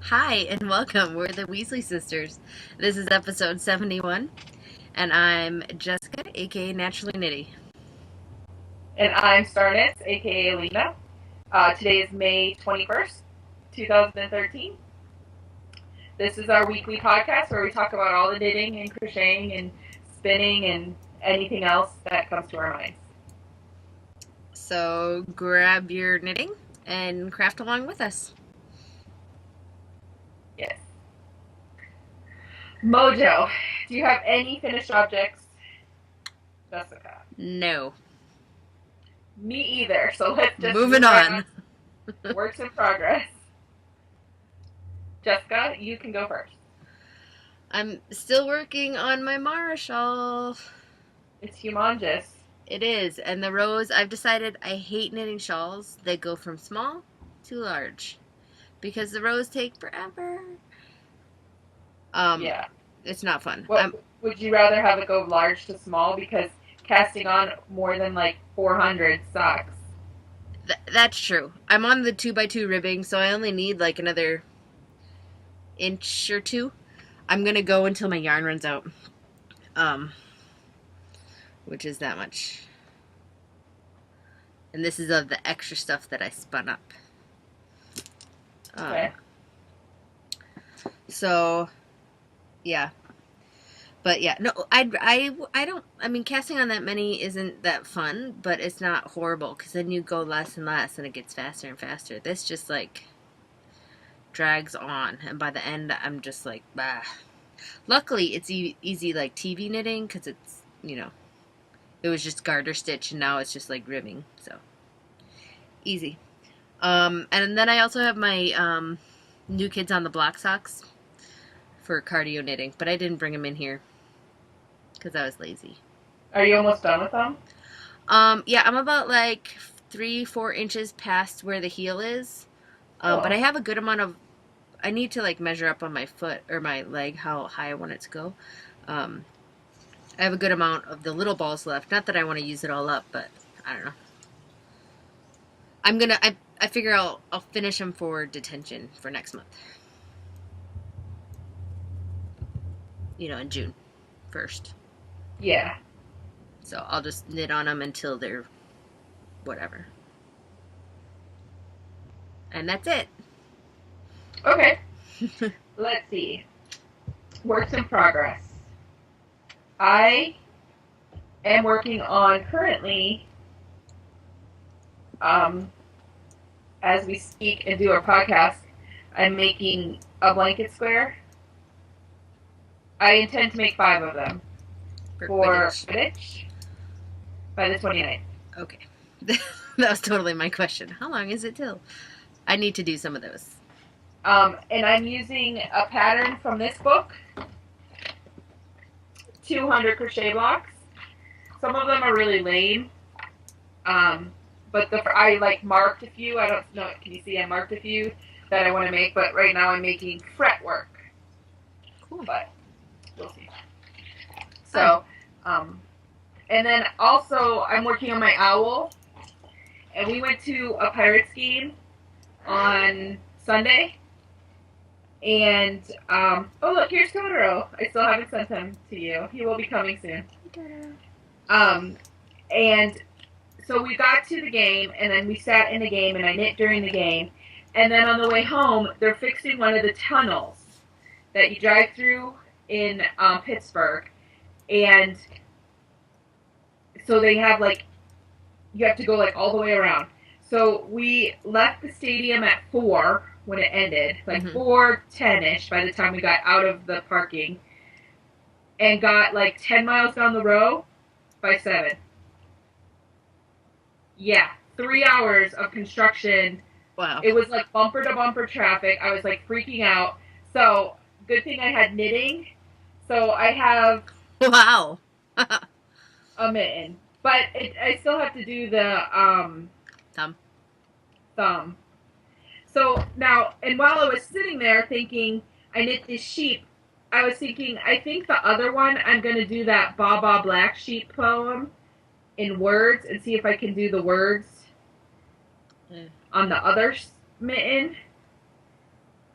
Hi and welcome. We're the Weasley sisters. This is episode 71, and I'm Jessica, aka Naturally Nitty. And I'm Starnets, aka Allena. Today is May 21st, 2013. This is our weekly podcast where we talk about all the knitting and crocheting and spinning and anything else that comes to our minds. So grab your knitting and craft along with us. Yes. Mojo, do you have any finished objects? Jessica. No. Me either, so let's just Moving move right on. on. Works in progress. Jessica, you can go first. I'm still working on my Mara shawl. It's humongous. It is, and the rows, I've decided I hate knitting shawls that go from small to large because the rows take forever. Yeah. It's not fun. Would you rather have it go large to small? Because casting on more than like 400 sucks. That's true. I'm on the 2x2 ribbing, so I only need like another inch or two. I'm gonna go until my yarn runs out, which is that much. And this is of the extra stuff that I spun up. Okay. So, yeah. But yeah, no, I don't. I mean, casting on that many isn't that fun, but it's not horrible because then you go less and less, and it gets faster and faster. This just like drags on, and by the end, I'm just like, bah. Luckily, it's easy like TV knitting because it's it was just garter stitch, and now it's just like ribbing, so easy. And then I also have my New Kids on the Block socks for cardio knitting, but I didn't bring them in here because I was lazy. Are you almost done with them? Yeah, I'm about like 3-4 inches past where the heel is. Cool. But I have a good amount of. I need to like measure up on my foot or my leg how high I want it to go. I have a good amount of the little balls left. Not that I want to use it all up, but I don't know. I'm gonna. I figure I'll finish them for detention for next month. In June 1st. Yeah. So I'll just knit on them until they're whatever. And that's it. Okay. Let's see. Works in progress. I am working on currently, as we speak and do our podcast, I'm making a blanket square. I intend to make 5 of them for Quidditch by the 29th. Okay. That was totally my question. How long is it till? I need to do some of those. And I'm using a pattern from this book, 200 crochet blocks. Some of them are really lame, but I like marked a few. I don't know. Can you see? I marked a few that I want to make, but right now I'm making fretwork. Cool. But we'll see. So, and then also I'm working on my owl, and we went to a Pirates game on Sunday. And, oh look, here's Totoro. I still haven't sent him to you. He will be coming soon. And so we got to the game, and then we sat in the game, and I knit during the game. And then on the way home, they're fixing one of the tunnels that you drive through in Pittsburgh. And so they have, like, you have to go, like, all the way around. So we left the stadium at 4 when it ended, like 4:10ish by the time we got out of the parking, and got like 10 miles down the road by 7. Yeah, 3 hours of construction. Wow. It was like bumper to bumper traffic. I was like freaking out. So good thing I had knitting. So I have Wow. a mitten, but I still have to do the thumb. So now, and while I was sitting there thinking, I knit this sheep, I was thinking, I think the other one, I'm going to do that Ba Ba Black Sheep poem in words and see if I can do the words on the other mitten.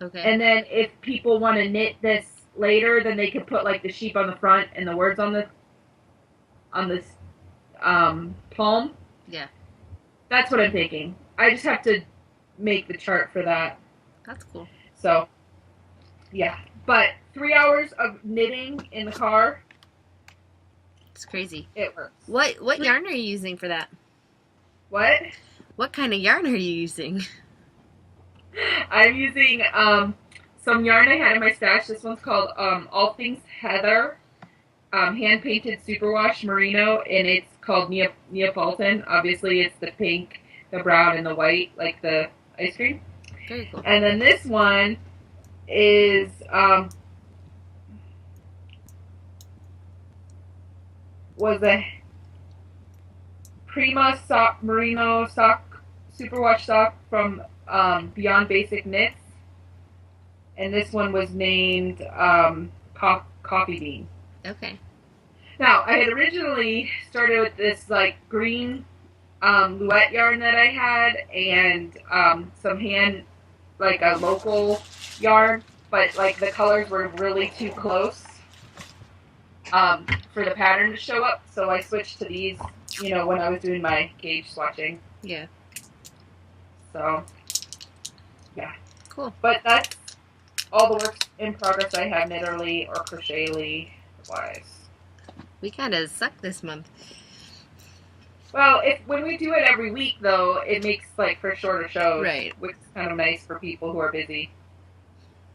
Okay. And then if people want to knit this later, then they could put like the sheep on the front and the words on this palm. Yeah. That's what I'm thinking. I just have to make the chart for that. That's cool. So, yeah. But 3 hours of knitting in the car, It's crazy. it works. What yarn are you using for that? What? What kind of yarn are you using? I'm using some yarn I had in my stash. This one's called All Things Heather, hand painted superwash merino, and it's called Neapolitan. Obviously, it's the pink, the brown, and the white, like the ice cream. Very cool. And then this one is was a Prima sock merino sock superwash sock from Beyond Basic Knits, and this one was named Coffee Bean. Okay. Now, I had originally started with this like green Luette yarn that I had, and some hand, like a local yarn, but like the colors were really too close for the pattern to show up, so I switched to these, when I was doing my gauge swatching. Yeah. So, yeah. Cool. But that's all the works in progress I have knitterly or crochetly wise. We kind of suck this month. Well, when we do it every week, though, it makes like for shorter shows, Right. which is kind of nice for people who are busy.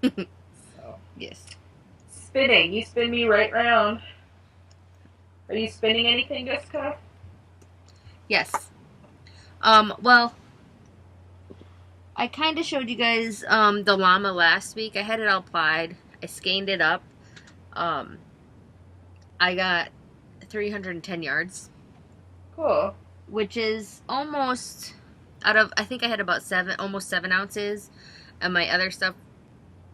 So, Yes. spinning, you spin me right round. Are you spinning anything, Jessica? Yes. Well, I kind of showed you guys the llama last week. I had it all plied. I skeined it up. I got 310 yards. Cool. Which is almost out of, I think I had about almost 7 ounces. And my other stuff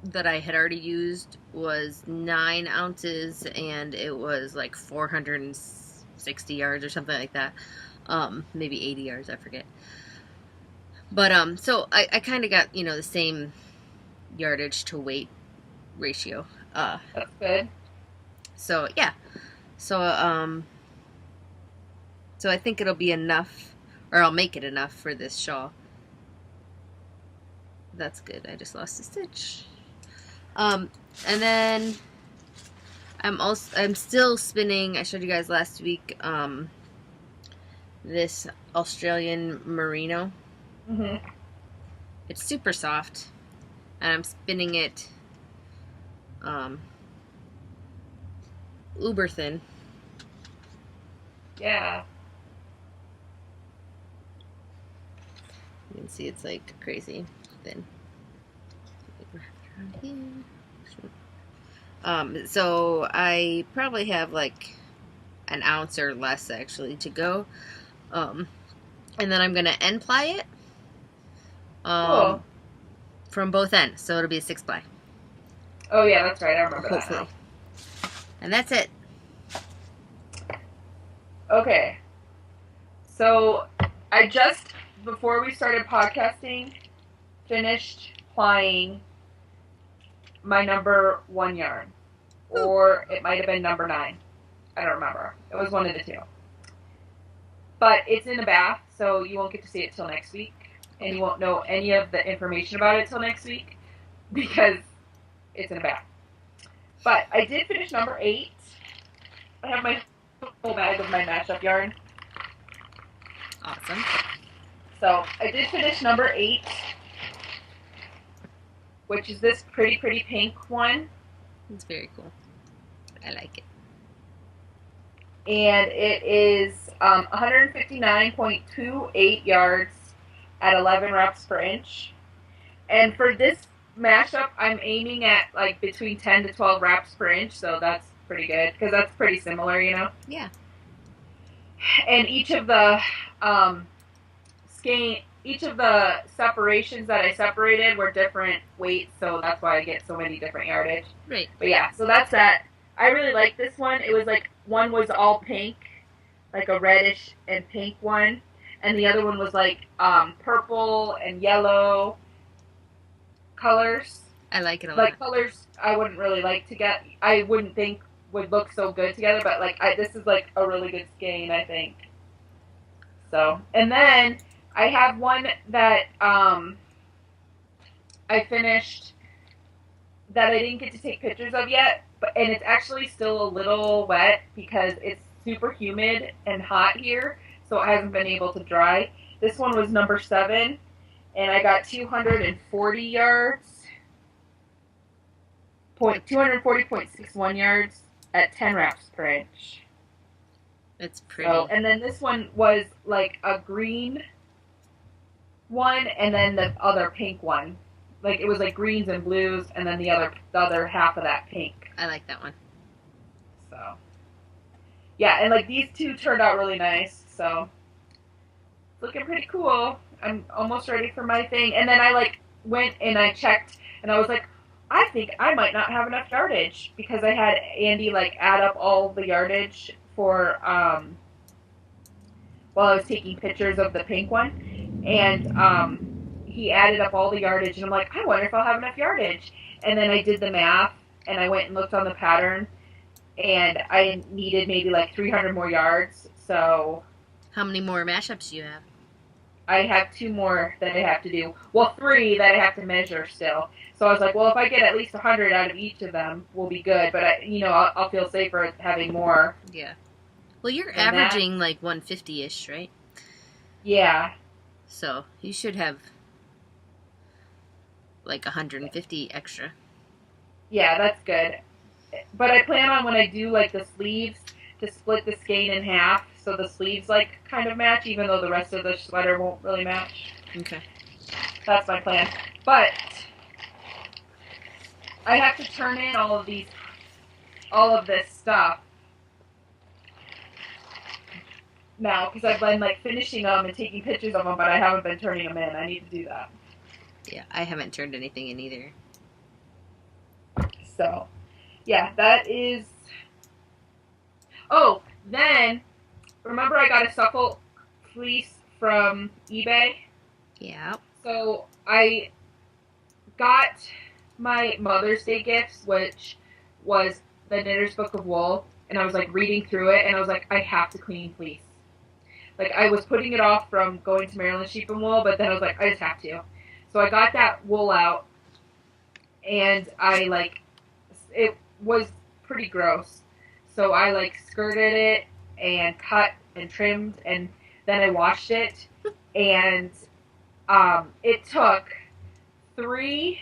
that I had already used was 9 ounces, and it was like 460 yards or something like that. Maybe 80 yards, I forget. But, so I kind of got, the same yardage to weight ratio. That's good. So, yeah. So I think it'll be enough, or I'll make it enough for this shawl. That's good. I just lost a stitch. And then I'm still spinning. I showed you guys last week, this Australian merino. Mm-hmm. It's super soft, and I'm spinning it uber thin. Yeah. You can see it's like crazy thin. So I probably have like an ounce or less actually to go. And then I'm gonna end ply it. Cool. From both ends, so it'll be a 6-ply. Oh yeah, that's right. I remember Hopefully. that now. And that's it. Okay. So I just, before we started podcasting, finished plying my number 1 yarn. Or it might have been number 9. I don't remember. It was one of the two. But it's in the bath, so you won't get to see it till next week. And you won't know any of the information about it till next week because it's in a bath. But I did finish number 8. I have my full bag of my mashup yarn. Awesome. So I did finish number 8, which is this pretty pink one. It's very cool. I like it. And it is 159.28 yards at 11 reps per inch. And for this mashup, I'm aiming at like between 10 to 12 reps per inch, so that's pretty good because that's pretty similar, Yeah. And each of the separations that I separated were different weights, so that's why I get so many different yardage. Right. But yeah, so that's that. I really like this one. It was like, one was all pink, like a reddish and pink one, and the other one was like purple and yellow colors. I like it a lot. Like colors I wouldn't really like to get. I wouldn't think would look so good together, but like this is like a really good skein, I think. So, and then I have one that I finished that I didn't get to take pictures of yet, but and it's actually still a little wet because it's super humid and hot here, so it hasn't been able to dry. This one was number 7, and I got 240 yards, 240.61 yards at 10 wraps per inch. It's So, pretty. and then this one was like a green one, and then the other pink one. Like it was like greens and blues, and then the other half of that pink. I like that one. So, yeah, and like these two turned out really nice. So, it's looking pretty cool. I'm almost ready for my thing. And then I like went and I checked, and I was like, I think I might not have enough yardage because I had Andy like add up all the yardage for while I was taking pictures of the pink one, and he added up all the yardage, and I'm like, I wonder if I'll have enough yardage. And then I did the math, and I went and looked on the pattern, and I needed maybe like 300 more yards. So How many more mashups do you have? I have 2 more that I have to do. Well, 3 that I have to measure still. So I was like, well, if I get at least 100 out of each of them, we'll be good. But I'll feel safer having more Yeah. Well, you're than that. averaging like 150-ish, right? Yeah, So you should have like 150 extra. yeah, that's good. But I plan on when I do like the sleeves to split the skein in half so the sleeves like kind of match, even though the rest of the sweater won't really match. Okay. That's my plan. But I have to turn in all of this stuff now because I've been like finishing them and taking pictures of them, but I haven't been turning them in. I need to do that. Yeah, I haven't turned anything in either. So, yeah, that is. Oh, then remember I got a Suffolk fleece from eBay. Yeah. So I got my Mother's Day gifts, which was the Knitter's Book of Wool, and I was like reading through it, and I was like, I have to clean fleece. Like I was putting it off from going to Maryland Sheep and Wool, but then I was like, I just have to. So I got that wool out, and I like it was pretty gross. So I like skirted it and cut and trimmed, and then I washed it, and it took 3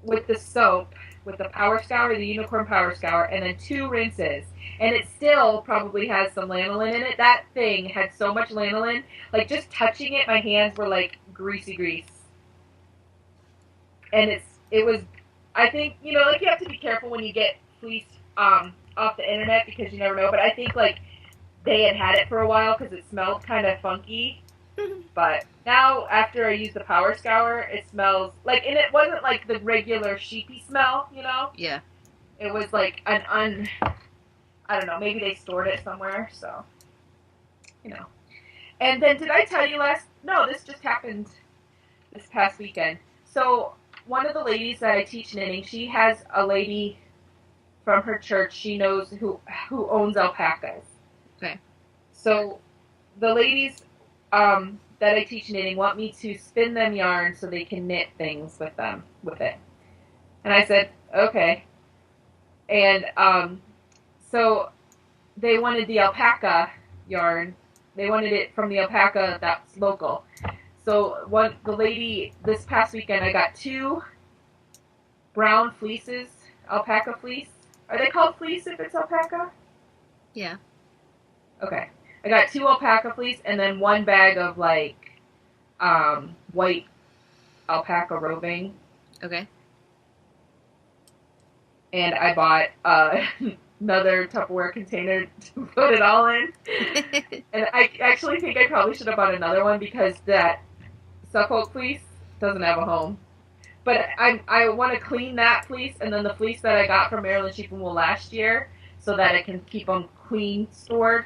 with the soap, with the power scour, the unicorn power scour, and then 2 rinses. And it still probably has some lanolin in it. That thing had so much lanolin. Like, just touching it, my hands were like greasy grease. And it was, I think, like you have to be careful when you get fleece off the internet because you never know. But I think, like, they had it for a while because it smelled kind of funky. But now, after I use the power scour, it smells like, and it wasn't like the regular sheepy smell, Yeah. It was like I don't know, maybe they stored it somewhere, so, And then did I tell you no, this just happened this past weekend. So one of the ladies that I teach knitting, she has a lady from her church she knows who owns alpacas. Okay. So the ladies that I teach knitting want me to spin them yarn so they can knit things with it. And I said, okay. And so they wanted the alpaca yarn. They wanted it from the alpaca that's local. So the lady, this past weekend, I got 2 brown fleeces, alpaca fleece. Are they called fleece if it's alpaca? Yeah. Okay. I got 2 alpaca fleece and then 1 bag of like white alpaca roving. Okay. And I bought another Tupperware container to put it all in. And I actually think I probably should have bought another one because that Suffolk fleece doesn't have a home. But I want to clean that fleece and then the fleece that I got from Maryland Sheep and Wool last year so that I can keep them clean stored.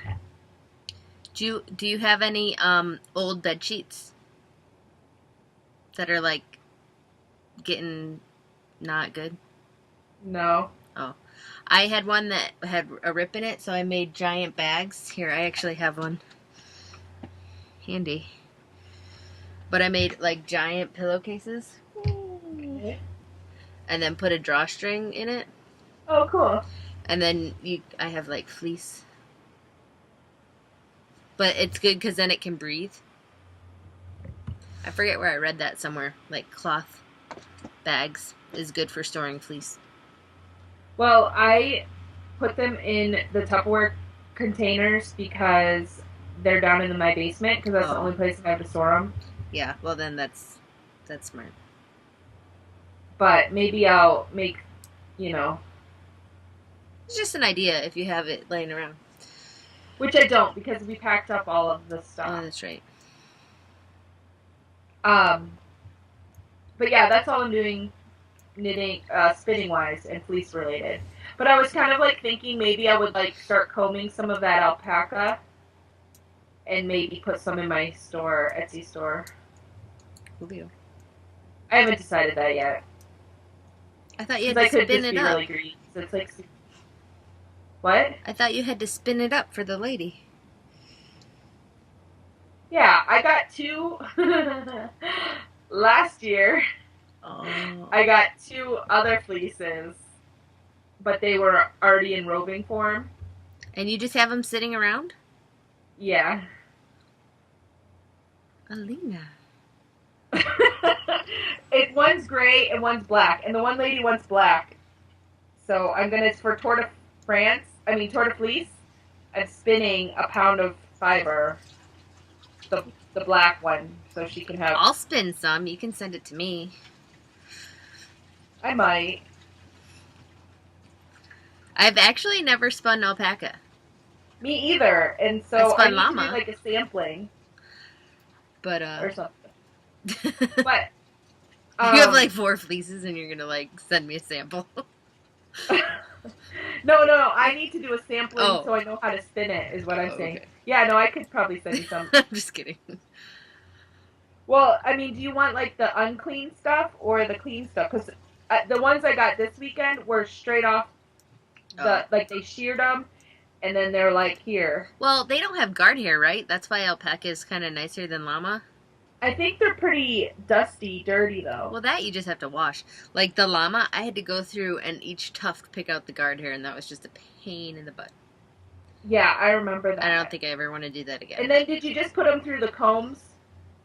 Do you have any old bed sheets that are like getting not good? No. Oh. I had one that had a rip in it, so I made giant bags. Here, I actually have one handy. But I made like giant pillowcases Okay. and then put a drawstring in it. Oh, cool. And then I have like fleece. But it's good because then it can breathe. I forget where I read that somewhere. Like cloth bags is good for storing fleece. Well, I put them in the Tupperware containers because they're down in my basement because that's the only place I have to store them. Yeah, well then that's smart. But maybe I'll make, you know, It's just an idea if you have it laying around. which I don't because we packed up all of the Oh, stuff. that's right. But yeah, that's all I'm doing knitting, spinning wise and fleece related. But I was kind of like thinking maybe I would like start combing some of that alpaca and maybe put some in my store, Etsy store. Coolio. I haven't decided that yet. I thought you had I to could spin just it be up. really green. So it's like, what? I thought you had to spin it up for the lady. Yeah, I got two last year. Oh. I got two other fleeces, but they were already in roving form. And you just have them sitting around? Yeah. Allena. One's gray and one's black, and the one lady wants black. So I'm gonna for Tour de Fleece. I'm spinning a pound of fiber, the black one, so she can have. I'll spin some. You can send it to me. I might. I've actually never spun alpaca. Me either, and so I need to do like a sampling, but or something. But you have like 4 fleeces, and you're gonna like send me a sample. No. I need to do a sampling so I know how to spin it. Is what I'm saying. Okay. Yeah, no, I could probably send you some. I'm just kidding. Well, I mean, do you want like the unclean stuff or the clean stuff? Because the ones I got this weekend were straight off like they sheared them, and then they're like here. Well, they don't have guard hair, right? That's why alpaca is kind of nicer than llama. I think they're pretty dusty, dirty though. Well, that you just have to wash. Like the llama, I had to go through and each tuft pick out the guard hair, and that was just a pain in the butt. Yeah, I remember that. I don't think I ever want to do that again. And then did you just put them through the combs?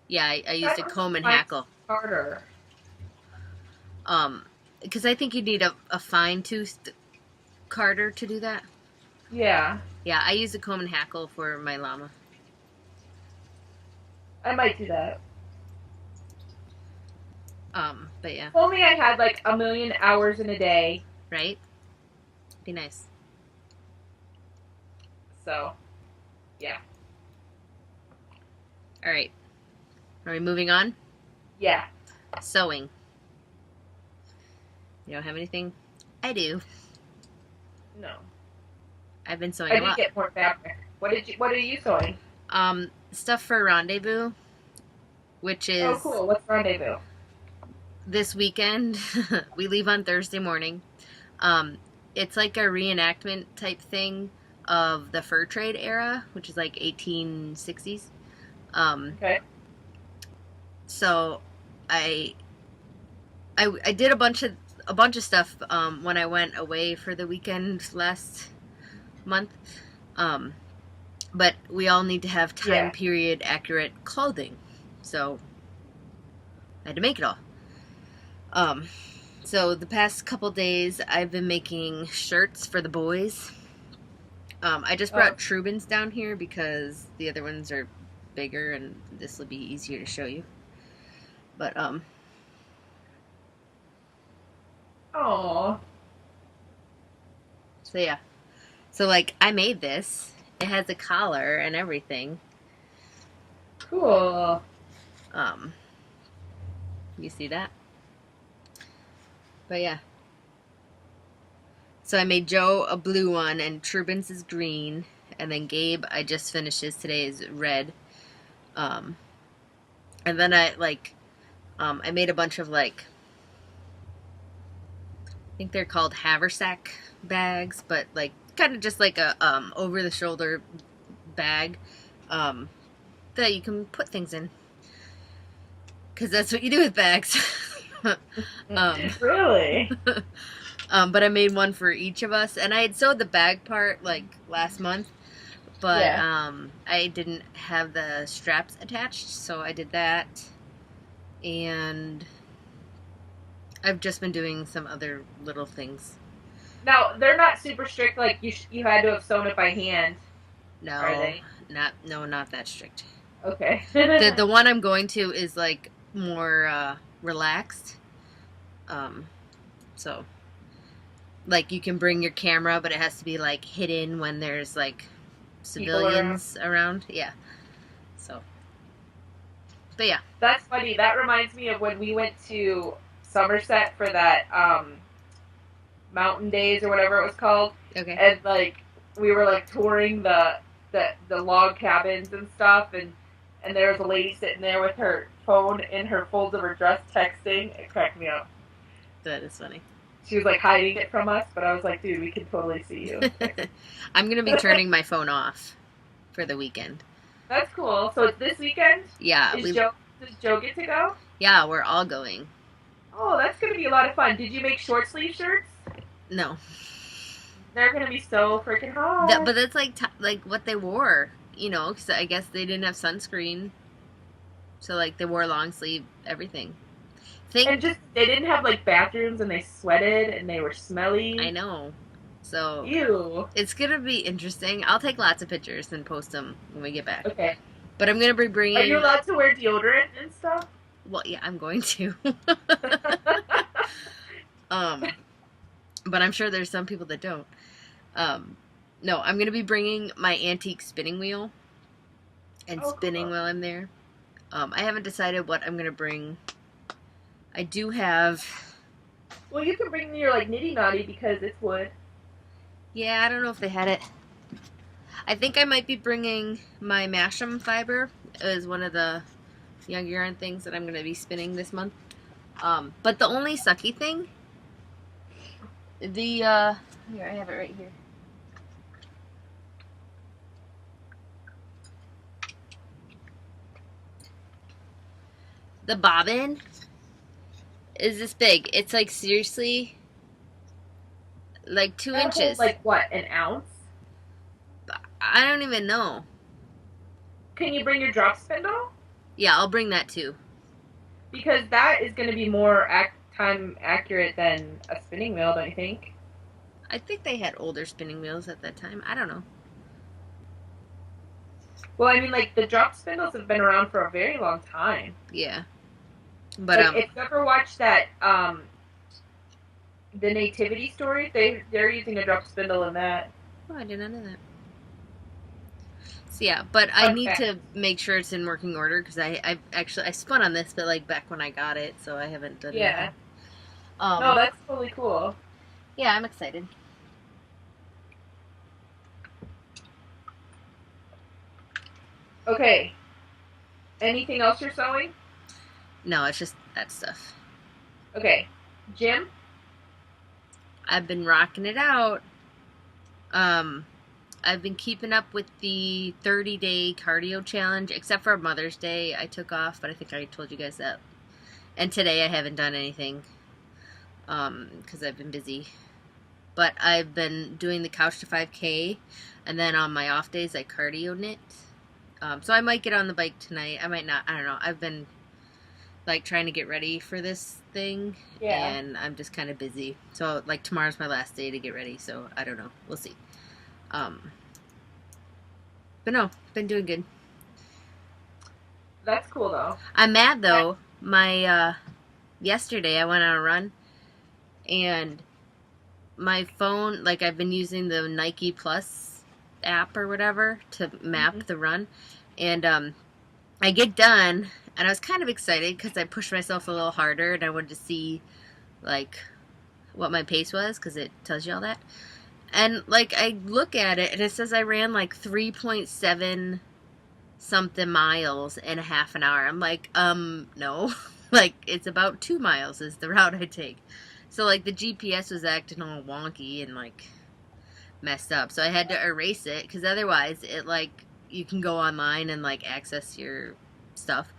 Yeah, I used a comb and hackle. Harder. Because I think you need a fine-toothed carder to do that. Yeah. Yeah, I use a comb and hackle for my llama. I might do that. But yeah. If only I had like 1,000,000 hours in a day. Right? Be nice. So, yeah. All right. Are we moving on? Yeah. Sewing. You don't have anything? I do. No. I've been sewing a lot. I did get more fabric. What are you sewing? Stuff for Rendezvous, which is... Oh, cool. What's Rendezvous? This weekend. We leave on Thursday morning. It's like a reenactment type thing of the fur trade era, which is like 1860s. Okay. So I did a bunch of stuff when I went away for the weekend last month. But we all need to have time period accurate clothing, so I had to make it all. So the past couple days I've been making shirts for the boys. I just brought Trubans down here because the other ones are bigger and this will be easier to show you. But Oh. So yeah. So like I made this. It has a collar and everything. Cool. You see that? But yeah. So I made Joe a blue one and Trubans is green, and then Gabe, I just finished his today, is red. And then I made a bunch of like think they're called haversack bags, but like kind of just like a over the shoulder bag um, that you can put things in, because that's what you do with bags. um, Really? but I made one for each of us, and I had sewed the bag part like last month, but Yeah. I didn't have the straps attached, so I did that, and I've just been doing some other little things. Now they're not super strict. Like you had to have sewn it by hand, are No, they? not that strict. Okay. The one I'm going to is like more relaxed. Um, so like you can bring your camera, but it has to be like hidden when there's like People around. civilians around. Yeah. So, but yeah. That's funny. That reminds me of when we went to Somerset for that Mountain Days or whatever it was called, Okay. and like we were like touring the log cabins and stuff, and there was a lady sitting there with her phone in her folds of her dress texting. It cracked me up. That is funny. She was like hiding it from us, but I was like, dude, we can totally see you. I'm gonna be turning my phone off for the weekend. That's cool. So it's this weekend. Yeah, Does Joe get to go? yeah, we're all going. Oh, that's gonna be a lot of fun. Did you make short sleeve shirts? No, They're gonna be so freaking hot. but that's like what they wore, you know. Because I guess they didn't have sunscreen, so like they wore long sleeve everything. And just they didn't have like bathrooms, and they sweated, and they were smelly. I know. So Ew. it's gonna be interesting. I'll take lots of pictures and post them when we get back. Okay. But I'm gonna be bringing. Are you allowed to wear deodorant and stuff? Well, yeah, I'm going to. um, but I'm sure there's some people that don't. No, I'm gonna be bringing my antique spinning wheel and spinning cool. while I'm there. I haven't decided what I'm gonna bring. I do have. Well, you can bring your like nitty naughty because it's wood. Yeah, I don't know if they had it. I think I might be bringing my Masham fiber as one of the young yarn things that I'm going to be spinning this month. But the only sucky thing, here, I have it right here. The bobbin is this big. It's like seriously like 2 inches. Holds, like what, an ounce? I don't even know. Can you bring your drop spindle? Yeah, I'll bring that too. Because that is going to be more time accurate than a spinning wheel, don't you think? I think they had older spinning wheels at that time. I don't know. Well, I mean, like the drop spindles have been around for a very long time. Yeah, but like, if you ever watched that, the Nativity story, they're using a drop spindle in that. Oh, I did not know that. So yeah, but I need to make sure it's in working order because I spun on this, but like back when I got it, so I haven't done it. Yeah. No, that's totally cool. Yeah, I'm excited. Okay. Anything else you're sewing? No, it's just that stuff. Okay. Jim? I've been rocking it out. I've been keeping up with the 30-day cardio challenge, except for Mother's Day. I took off, but I think I told you guys that. And today I haven't done anything because I've been busy. But I've been doing the couch to 5K, and then on my off days I cardio knit. So I might get on the bike tonight. I might not. I don't know. I've been like trying to get ready for this thing, and I'm just kind of busy. So like tomorrow's my last day to get ready. So I don't know. We'll see. But no, been doing good. That's cool though. I'm mad though. My yesterday I went on a run, and my phone, like I've been using the Nike Plus app or whatever to map the run, and I get done and I was kind of excited because I pushed myself a little harder and I wanted to see like what my pace was because it tells you all that. And like I look at it and it says I ran like 3.7 something miles in a half an hour. I'm like, no. Like it's about 2 miles is the route I take. So like the GPS was acting all wonky and like messed up. So I had to erase it because otherwise it like you can go online and like access your stuff.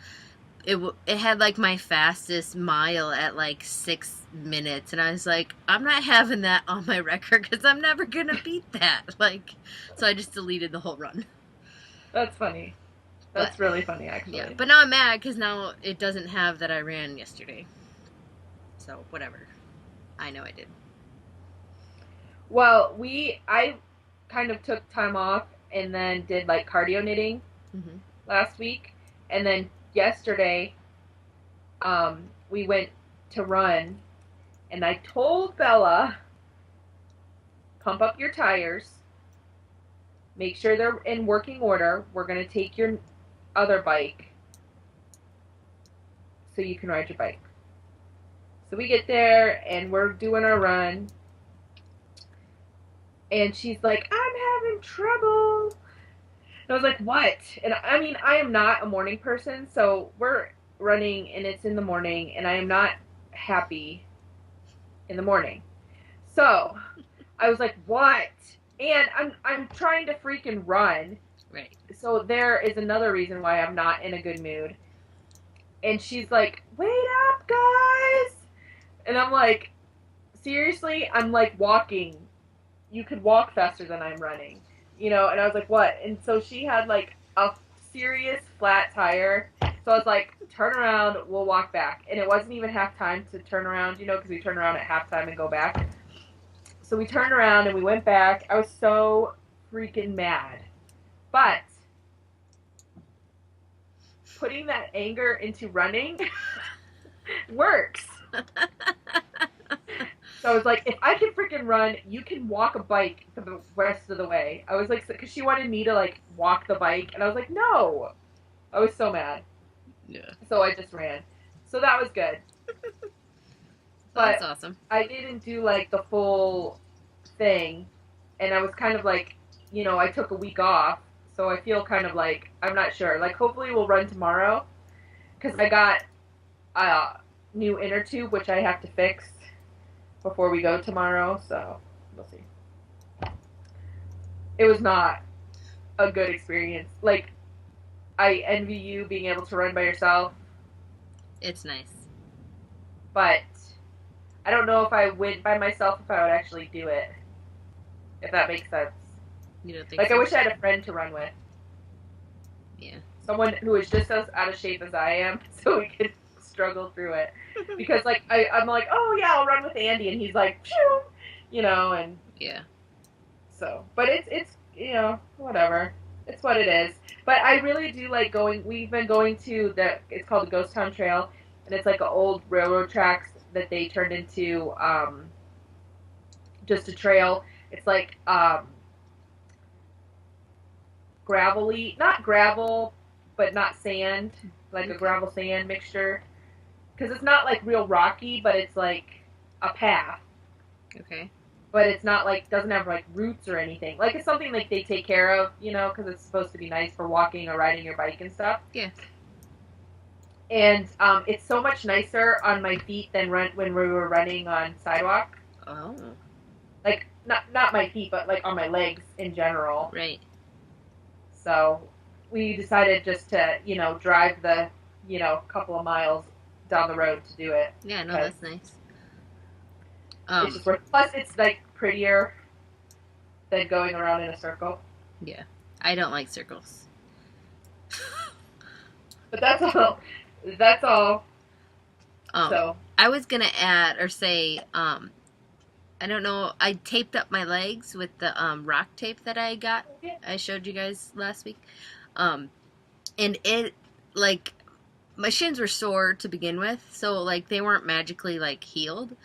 It had like my fastest mile at like 6 minutes, and I was like, I'm not having that on my record because I'm never gonna beat that. Like, so I just deleted the whole run. That's funny. But That's really funny, yeah, actually. but now I'm mad because now it doesn't have that I ran yesterday. So whatever. I know I did. Well, I kind of took time off and then did like cardio knitting Mm-hmm. last week, and then yesterday, we went to run, and I told Bella, pump up your tires, make sure they're in working order. We're gonna take your other bike so you can ride your bike. So we get there and we're doing our run, and she's like, I'm having trouble. And I was like, what? And I mean, I am not a morning person, so we're running and it's in the morning, and I am not happy in the morning. So I was like, what? And I'm trying to freaking run. Right. So there is another reason why I'm not in a good mood. And she's like, wait up, guys. And I'm like, seriously? I'm like walking. You could walk faster than I'm running. You know, and I was like, what? And so she had like a serious flat tire. So I was like, turn around, we'll walk back. And it wasn't even half time to turn around, you know, because we turn around at halftime and go back. So we turned around and we went back. I was so freaking mad. But putting that anger into running works. So I was like, if I can freaking run, you can walk a bike for the rest of the way. I was like, because she wanted me to like walk the bike, and I was like, no. I was so mad. Yeah. So I just ran. So that was good. Well, But that's awesome. I didn't do like the full thing, and I was kind of like, you know, I took a week off, so I feel kind of like I'm not sure. Like hopefully we'll run tomorrow, because I got a new inner tube which I have to fix before we go tomorrow. So we'll see. It was not a good experience. Like I envy you being able to run by yourself, It's nice. but I don't know if I went by myself if I would actually do it. If that makes sense. You don't think Like so? I wish I had a friend to run with. Yeah. Someone who is just as out of shape as I am, so we could struggle through it. Because like I'm like, oh yeah, I'll run with Andy, and he's like, phew, you know, and Yeah. so. But it's you know whatever. It's what it is. But I really do like going. We've been going to it's called the Ghost Town Trail, and it's like an old railroad tracks that they turned into just a trail. It's like gravelly, not gravel, but not sand, like a gravel sand mixture. Because it's not like real rocky, but it's like a path. Okay. But it's not like, doesn't have like roots or anything. Like it's something like they take care of, you know, because it's supposed to be nice for walking or riding your bike and stuff. Yeah. And it's so much nicer on my feet than when we were running on sidewalk. Oh. Like not my feet, but like on my legs in general. Right. So we decided just to, you know, drive the, you know, couple of miles down the road to do it. Yeah. No, that's nice. It's just worth. Plus, it's like prettier than going around in a circle. Yeah. I don't like circles. But that's all. That's all. So I was gonna add or say, I don't know. I taped up my legs with the rock tape that I got. I showed you guys last week, and it like my shins were sore to begin with, so like they weren't magically like healed,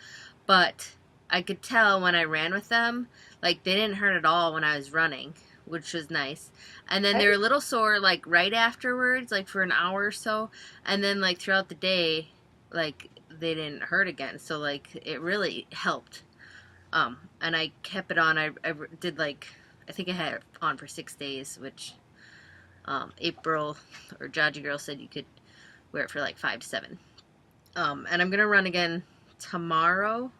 but I could tell when I ran with them, like they didn't hurt at all when I was running, which was nice. And then they were a little sore like right afterwards, like for an hour or so, and then like throughout the day, like they didn't hurt again. So like it really helped. And I kept it on. I did like I think I had it on for 6 days, which April or Jaji Girl said you could wear it for like 5 to 7. And I'm gonna run again tomorrow.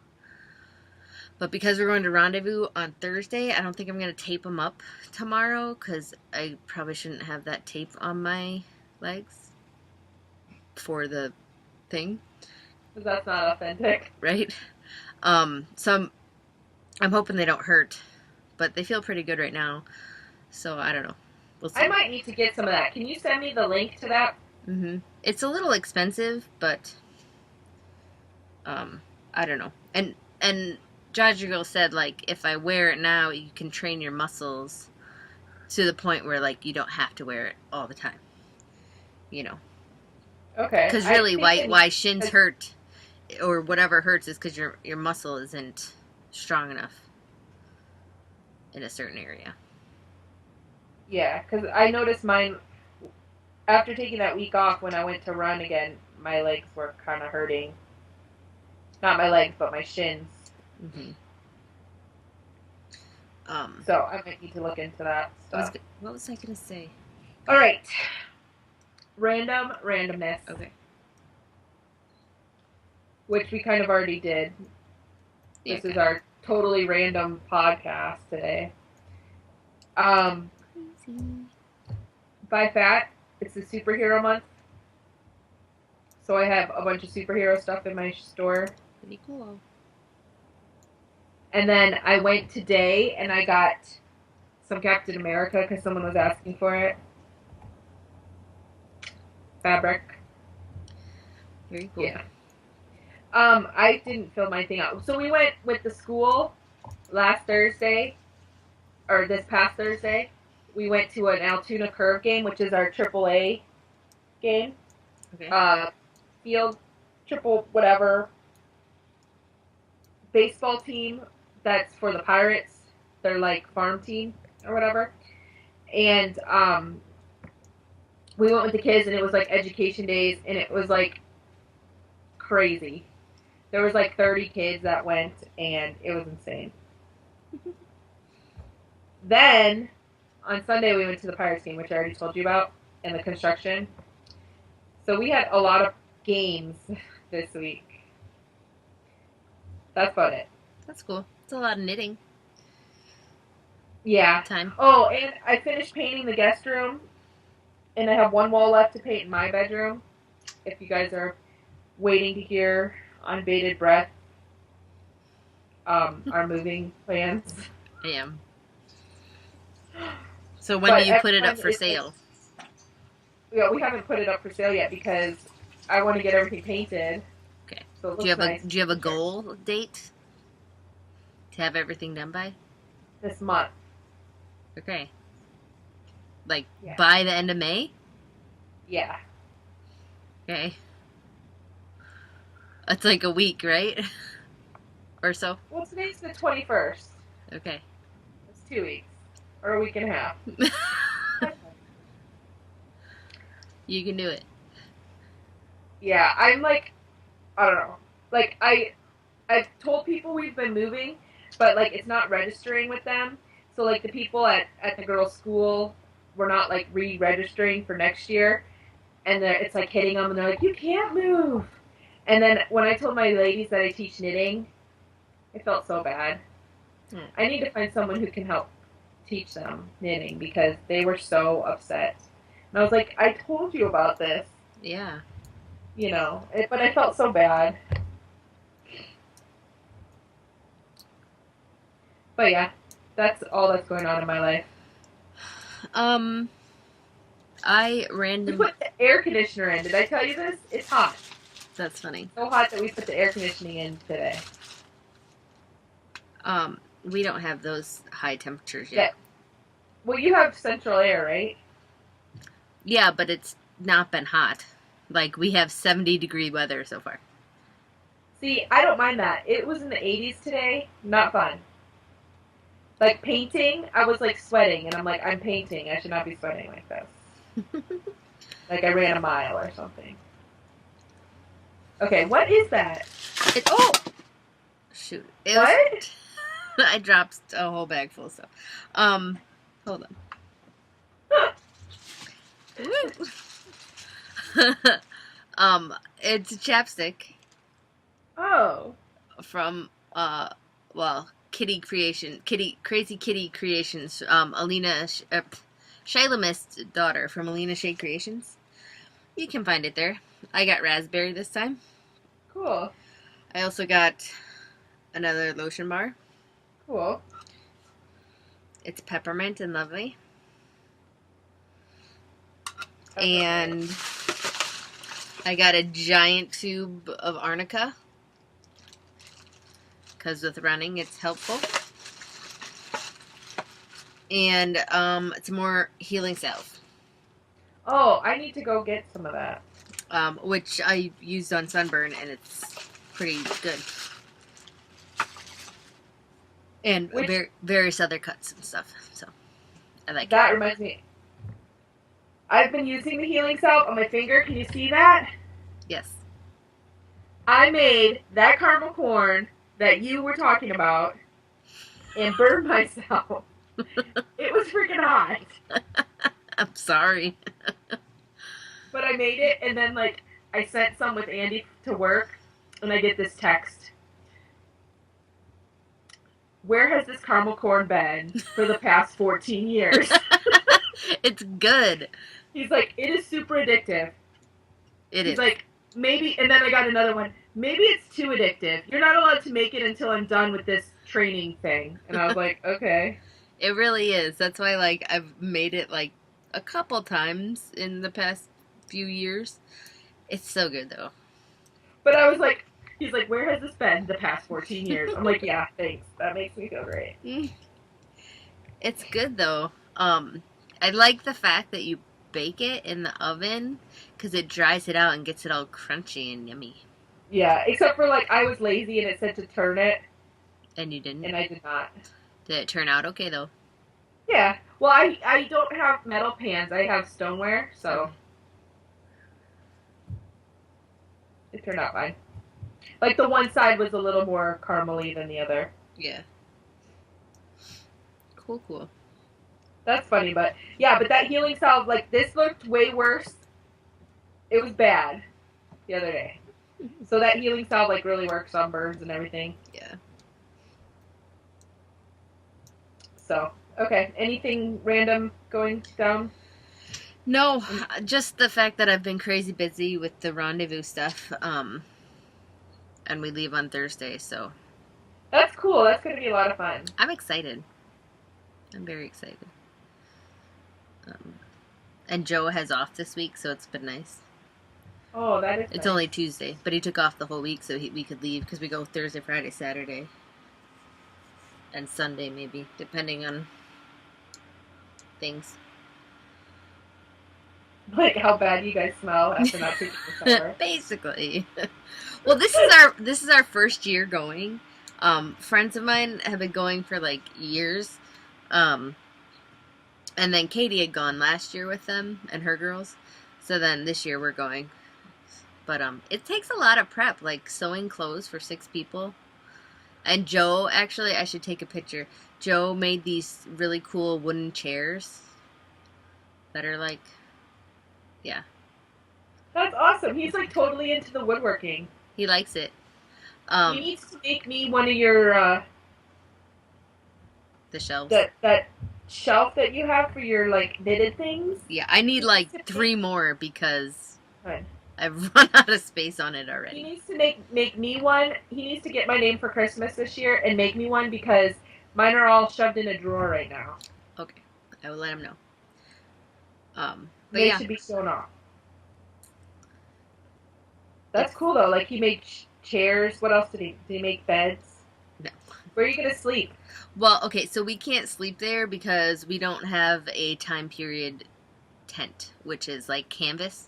But because we're going to Rendezvous on Thursday, I don't think I'm going to tape them up tomorrow because I probably shouldn't have that tape on my legs for the thing. Because that's not authentic. Right? So I'm hoping they don't hurt, but they feel pretty good right now. So I don't know. We'll see. I might need to get some of that. Can you send me the link to that? It's a little expensive, but I don't know. And Jadrigal said, like, if I wear it now, you can train your muscles to the point where, like, you don't have to wear it all the time. You know. Okay. Because really, why shins hurt or whatever hurts is because your muscle isn't strong enough in a certain area. Yeah, because I noticed mine, after taking that week off when I went to run again, my legs were kind of hurting. Not my legs, but my shins. So I might need to look into that stuff. What was I going to say? All right. Randomness. Okay. Which we kind of already did. This is our totally random podcast today. By Fat, it's the superhero month. So I have a bunch of superhero stuff in my store. Pretty cool. And then I went today and I got some Captain America because someone was asking for it. Fabric. Very cool. Yeah. I didn't fill my thing out. So we went with the school last Thursday, or this past Thursday. We went to an Altoona Curve game, which is our AAA game. Okay. Field, triple, whatever. Baseball team that's for the Pirates. They're like farm team or whatever. And we went with the kids, and it was like education days, and it was like crazy. There was like 30 kids that went, and it was insane. Then, on Sunday, we went to the Pirates game, which I already told you about, and the construction. So we had a lot of games this week. That's about it. That's cool. It's a lot of knitting. Yeah. Time. Oh, and I finished painting the guest room, and I have one wall left to paint in my bedroom. If you guys are waiting to hear on bated breath our moving plans. I am. So when do you put it up for sale? Yeah, we haven't put it up for sale yet because I want to get everything painted. Okay. So it looks nice. Do you have a goal date to have everything done by? This month. Okay. Like by the end of May? Yeah. Okay. That's like a week, right? Or so? Well, today's the 21st. Okay. It's 2 weeks. Or a week and a half. You can do it. Yeah, I'm like, I don't know. Like, I've told people we've been moving, but, like, it's not registering with them. So, like, the people at the girls' school were not, like, re-registering for next year. And it's, like, hitting them, and they're like, you can't move. And then when I told my ladies that I teach knitting, I felt so bad. I need to find someone who can help teach them knitting because they were so upset. And I was like, I told you about this. Yeah. You know, but I felt so bad. But yeah, that's all that's going on in my life. We put the air conditioner in. Did I tell you this? It's hot. That's funny. So hot that we put the air conditioning in today. We don't have those high temperatures yet. Yeah. Well, you have central air, right? Yeah, but it's not been hot. Like, we have 70-degree weather so far. See, I don't mind that. It was in the 80s today. Not fun. Like, painting, I was, like, sweating. And I'm like, I'm painting. I should not be sweating like this. Like, I ran a mile or something. Okay, what is that? Oh! Shoot. What? I dropped a whole bag full of stuff. Hold on. It's a chapstick. Oh. From well, Crazy Kitty Creations, Shaylamist's daughter from Alina Shea Creations. You can find it there. I got raspberry this time. Cool. I also got another lotion bar. Cool. It's peppermint and lovely. Peppermint. And I got a giant tube of arnica. Because with running, it's helpful. And it's more healing salve. Oh, I need to go get some of that. Which I used on sunburn, and it's pretty good. And various other cuts and stuff. So I like that. it. Reminds me. I've been using the healing salve on my finger. Can you see that? Yes. I made that caramel corn that you were talking about and burned myself. It was freaking hot. I'm sorry. But I made it, and then, like, I sent some with Andy to work, and I get this text. Where has this caramel corn been for the past 14 years? It's good. He's like, it is super addictive. He's It is. like, maybe, and then I got another one. Maybe it's too addictive. You're not allowed to make it until I'm done with this training thing. And I was like, okay. It really is. That's why, like, I've made it, like, a couple times in the past few years. It's so good, though. But I was like, he's like, where has this been the past 14 years? I'm like, yeah, thanks. That makes me feel great. It's good, though. I like the fact that you bake it in the oven because it dries it out and gets it all crunchy and yummy. Yeah, except for, like, I was lazy and it said to turn it. And you didn't? And I did not. Did it turn out okay, though? Yeah. Well, I don't have metal pans. I have stoneware, so it turned out fine. Like, the one side was a little more caramely than the other. Yeah. Cool. That's funny, but yeah, but that healing salve, like, this looked way worse. It was bad the other day. So that healing salve, like, really works on burns and everything. Yeah. So, okay. Anything random going down? No, just the fact that I've been crazy busy with the rendezvous stuff. And we leave on Thursday, so. That's cool. That's going to be a lot of fun. I'm excited. I'm very excited. And Joe has off this week, so it's been nice. Oh, that is It's nice. only Tuesday, but he took off the whole week so we could leave because we go Thursday, Friday, Saturday, and Sunday maybe, depending on things. Like how bad you guys smell after not taking the shower. Basically. Well, this is our first year going. Friends of mine have been going for like years. And then Katie had gone last year with them and her girls. So then this year we're going. But it takes a lot of prep, like sewing clothes for 6 people. And Joe, actually, I should take a picture. Joe made these really cool wooden chairs that are like, yeah. That's awesome. He's like totally into the woodworking. He likes it. He needs to make me one of your the shelves. That shelf that you have for your like knitted things. Yeah, I need like 3 more because I've run out of space on it already. He needs to make me one. He needs to get my name for Christmas this year and make me one because mine are all shoved in a drawer right now. Okay, I will let him know. But they yeah, should be sewn off. That's cool though. Like he made chairs. What else did he make beds? No. Where are you gonna sleep? Well, okay, so we can't sleep there because we don't have a time period tent, which is like canvas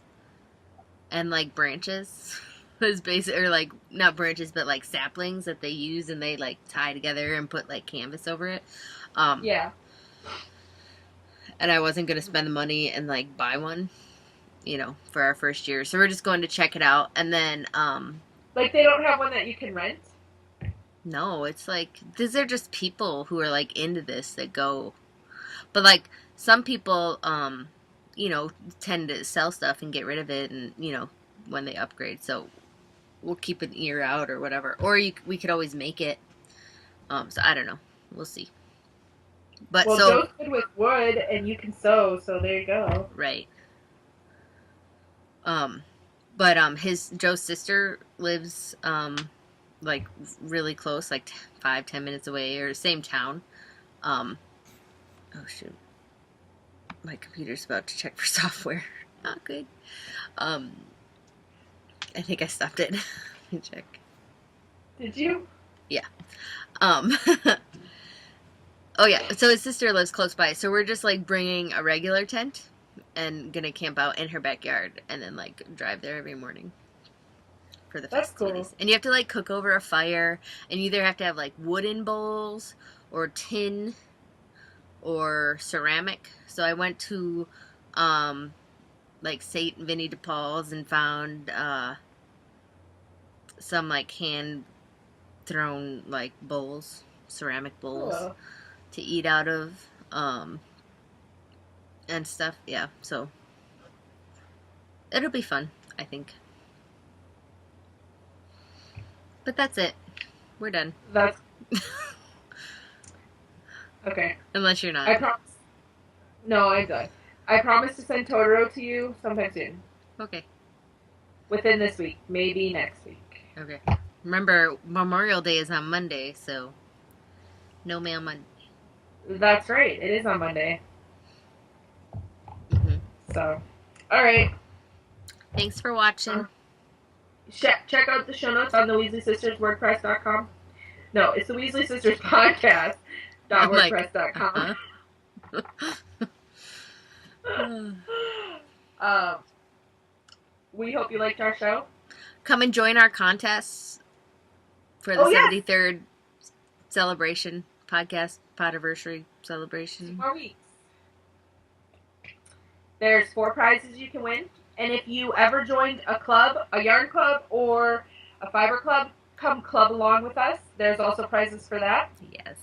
and like branches. Is basically, or like not branches, but like saplings that they use and they like tie together and put like canvas over it. Yeah. And I wasn't gonna spend the money and like buy one, you know, for our first year. So we're just going to check it out, and then like they don't have one that you can rent. No, it's like these are just people who are like into this that go, but like some people, you know, tend to sell stuff and get rid of it, and you know when they upgrade. So we'll keep an ear out or whatever, or we could always make it. So I don't know. We'll see. But Well, so Joe's good with wood, and you can sew, so there you go. right. But his Joe's sister lives like really close, like 5-10 minutes away, or same town. Um, oh shoot, my computer's about to check for software. Not good. Um, I think I stopped it. Let me check. Did you? Yeah. Um, oh yeah. So his sister lives close by, so we're just like bringing a regular tent and gonna camp out in her backyard, and then like drive there every morning for the That's festivities. cool. And you have to like cook over a fire, and you either have to have like wooden bowls or tin or ceramic. So I went to like St. Vinnie de Paul's and found some like hand thrown like bowls, ceramic bowls Cool. to eat out of and stuff. Yeah, so it'll be fun, I think. But that's it. We're done. That's okay. Unless you're I not. promise. No, I'm done. I promise to send Totoro to you sometime soon. Okay. Within this week, maybe next week. Okay. Remember, Memorial Day is on Monday, so no mail Monday. That's right. It is on Monday. Mm-hmm. So, all right. Thanks for watching. Check out the show notes on the Weasley Sisters WordPress.com. No, it's the Weasley Sisters Podcast. I'm like, WordPress.com. We hope you liked our show. Come and join our contests for the 73rd celebration podcast, Podiversary celebration. 2 more weeks. There's 4 prizes you can win. And if you ever joined a club, a yarn club, or a fiber club, come club along with us. There's also prizes for that. Yes.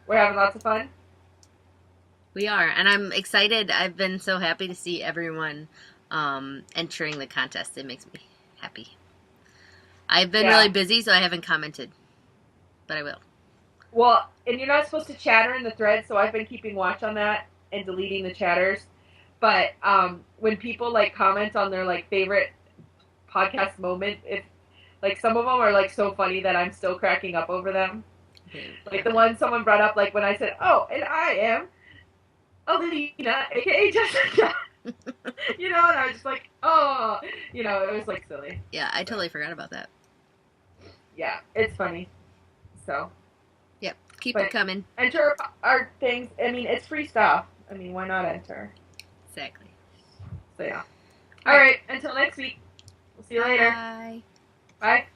We're having lots of fun. We are. And I'm excited. I've been so happy to see everyone entering the contest. It makes me happy. I've been really busy, so I haven't commented. But I will. Well, and you're not supposed to chatter in the thread, so I've been keeping watch on that and deleting the chatters. But when people like comment on their like favorite podcast moment, if like some of them are like so funny that I'm still cracking up over them. Like the one someone brought up, like when I said, "Oh, and I am Allena, aka Jessica," you know, and I was just like, "Oh," you know, it was like silly. Yeah, I totally forgot about that. Yeah, it's funny. So. Yep, keep it coming. Enter our things. I mean, it's free stuff. I mean, why not enter? Exactly. So yeah. All right. Until next week. We'll see you later. Bye. Bye.